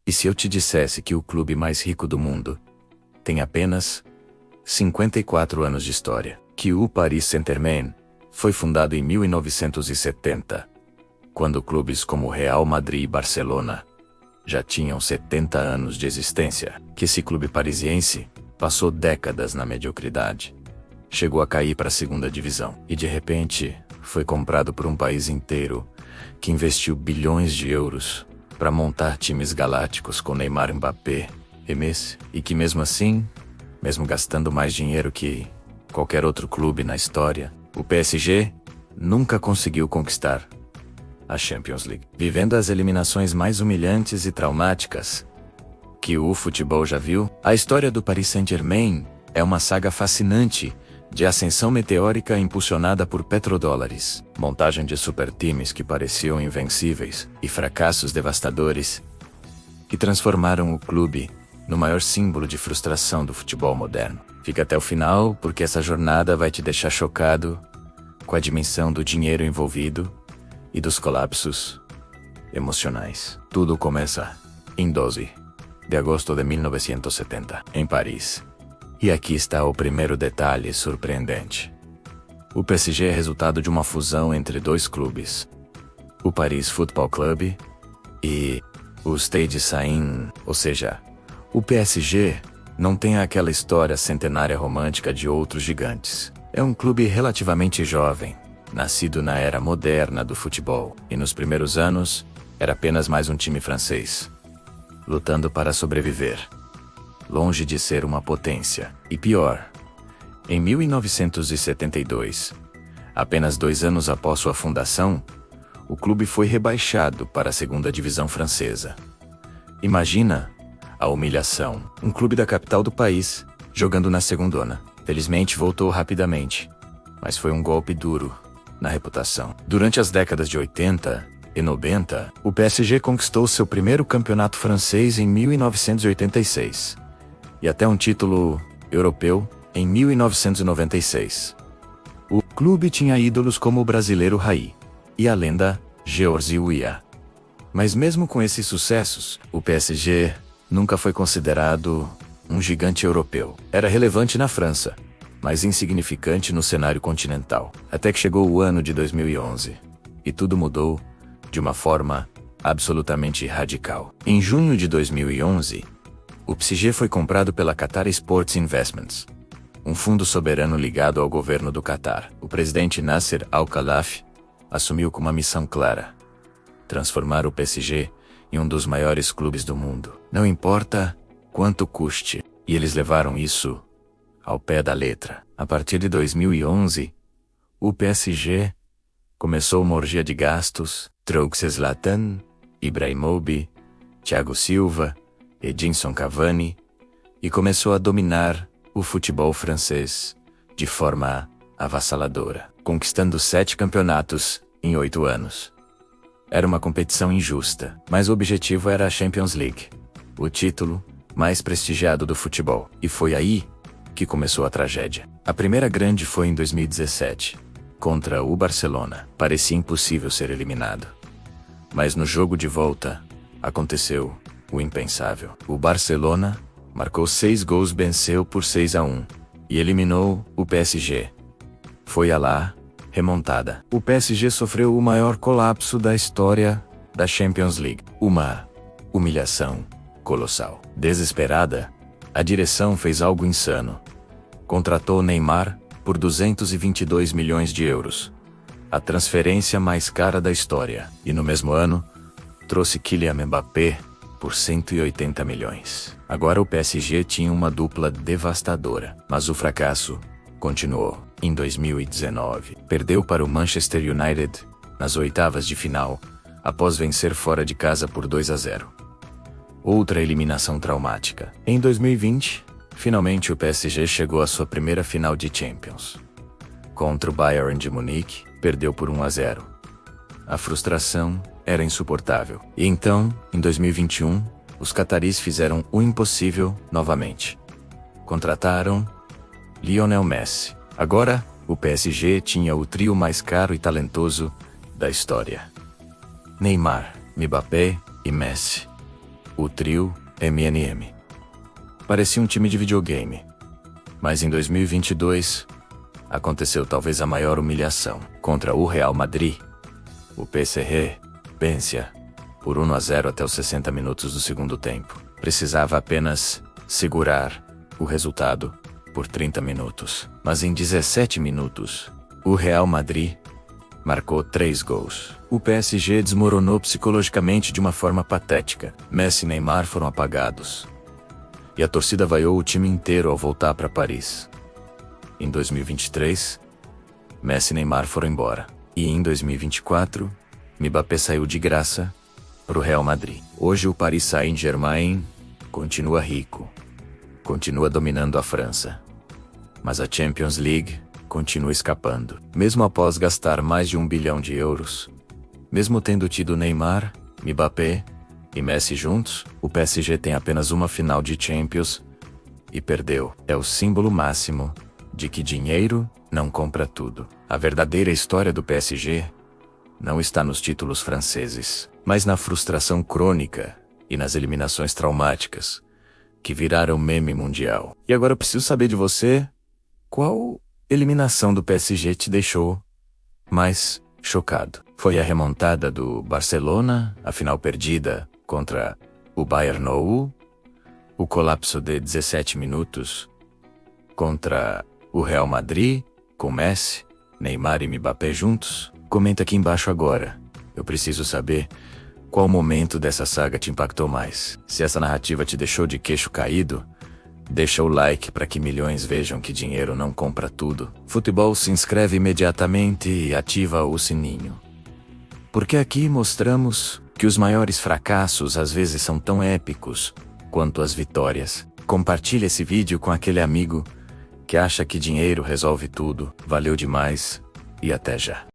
E se eu te dissesse que o clube mais rico do mundo tem apenas 54 anos de história? Que o Paris Saint-Germain foi fundado em 1970, quando clubes como Real Madrid e Barcelona já tinham 70 anos de existência. Que esse clube parisiense passou décadas na mediocridade, chegou a cair para a segunda divisão e de repente foi comprado por um país inteiro que investiu bilhões de euros para montar times galácticos com Neymar, Mbappé e Messi, e que mesmo assim, mesmo gastando mais dinheiro que qualquer outro clube na história, o PSG nunca conseguiu conquistar a Champions League, vivendo as eliminações mais humilhantes e traumáticas que o futebol já viu. A história do Paris Saint-Germain é uma saga fascinante de ascensão meteórica impulsionada por petrodólares, montagem de supertimes que pareciam invencíveis e fracassos devastadores que transformaram o clube no maior símbolo de frustração do futebol moderno. Fica até o final, porque essa jornada vai te deixar chocado com a dimensão do dinheiro envolvido e dos colapsos emocionais. Tudo começa em 12 de agosto de 1970, em Paris. E aqui está o primeiro detalhe surpreendente. O PSG é resultado de uma fusão entre dois clubes, o Paris Football Club e o Stade Saint, ou seja, o PSG não tem aquela história centenária romântica de outros gigantes. É um clube relativamente jovem, nascido na era moderna do futebol, e nos primeiros anos era apenas mais um time francês, lutando para sobreviver, longe de ser uma potência. E pior, em 1972, apenas 2 anos após sua fundação, o clube foi rebaixado para a segunda divisão francesa. Imagina a humilhação. Um clube da capital do país, jogando na segundona. Felizmente voltou rapidamente, mas foi um golpe duro na reputação. Durante as décadas de 80 e 90, o PSG conquistou seu primeiro campeonato francês em 1986 e até um título europeu em 1996. O clube tinha ídolos como o brasileiro Raí e a lenda Georges Weah. Mas mesmo com esses sucessos, o PSG nunca foi considerado um gigante europeu. Era relevante na França, mas insignificante no cenário continental. Até que chegou o ano de 2011, e tudo mudou de uma forma absolutamente radical. Em junho de 2011, o PSG foi comprado pela Qatar Sports Investments, um fundo soberano ligado ao governo do Qatar. O presidente Nasser Al-Khelaifi assumiu com uma missão clara: transformar o PSG em um dos maiores clubes do mundo, não importa quanto custe. E eles levaram isso ao pé da letra. A partir de 2011, o PSG começou uma orgia de gastos, trouxe Zlatan, Ibrahimovic, Thiago Silva, Edinson Cavani, e começou a dominar o futebol francês de forma avassaladora, conquistando 7 campeonatos em 8 anos. Era uma competição injusta, mas o objetivo era a Champions League, o título mais prestigiado do futebol. E foi aí que começou a tragédia. A primeira grande foi em 2017, contra o Barcelona. Parecia impossível ser eliminado. Mas no jogo de volta, aconteceu o impensável. O Barcelona marcou 6 gols, venceu por 6-1 e eliminou o PSG. Foi a lá remontada. O PSG sofreu o maior colapso da história da Champions League. Uma humilhação colossal. Desesperada, a direção fez algo insano. Contratou Neymar por 222 milhões de euros, a transferência mais cara da história. E no mesmo ano, trouxe Kylian Mbappé por 180 milhões. Agora o PSG tinha uma dupla devastadora, mas o fracasso continuou. Em 2019, perdeu para o Manchester United nas oitavas de final, após vencer fora de casa por 2-0. Outra eliminação traumática. Em 2020, finalmente o PSG chegou à sua primeira final de Champions. Contra o Bayern de Munique, perdeu por 1-0. A frustração era insuportável. E então, em 2021, os cataris fizeram o impossível novamente. Contrataram Lionel Messi. Agora, o PSG tinha o trio mais caro e talentoso da história: Neymar, Mbappé e Messi. o trio MNM. Parecia um time de videogame. Mas em 2022, aconteceu talvez a maior humilhação. Contra o Real Madrid, o PSG vencia por 1-0 até os 60 minutos do segundo tempo. Precisava apenas segurar o resultado por 30 minutos. Mas em 17 minutos, o Real Madrid marcou 3 gols. O PSG desmoronou psicologicamente de uma forma patética. Messi e Neymar foram apagados. E a torcida vaiou o time inteiro ao voltar para Paris. Em 2023, Messi e Neymar foram embora. E em 2024, Mbappé saiu de graça para o Real Madrid. Hoje o Paris Saint-Germain continua rico. Continua dominando a França. Mas a Champions League continua escapando. Mesmo após gastar mais de 1 bilhão de euros, mesmo tendo tido Neymar, Mbappé e Messi juntos, o PSG tem apenas uma final de Champions e perdeu. É o símbolo máximo de que dinheiro não compra tudo. A verdadeira história do PSG não está nos títulos franceses, mas na frustração crônica e nas eliminações traumáticas que viraram meme mundial. E agora eu preciso saber de você, qual eliminação do PSG te deixou mais chocado? Foi a remontada do Barcelona, a final perdida contra o Bayern ou o colapso de 17 minutos contra o Real Madrid, com Messi, Neymar e Mbappé juntos? Comenta aqui embaixo agora. Eu preciso saber qual momento dessa saga te impactou mais. Se essa narrativa te deixou de queixo caído, deixa o like para que milhões vejam que dinheiro não compra tudo. Futebol, se inscreve imediatamente e ativa o sininho. Porque aqui mostramos que os maiores fracassos às vezes são tão épicos quanto as vitórias. Compartilhe esse vídeo com aquele amigo que acha que dinheiro resolve tudo. Valeu demais e até já.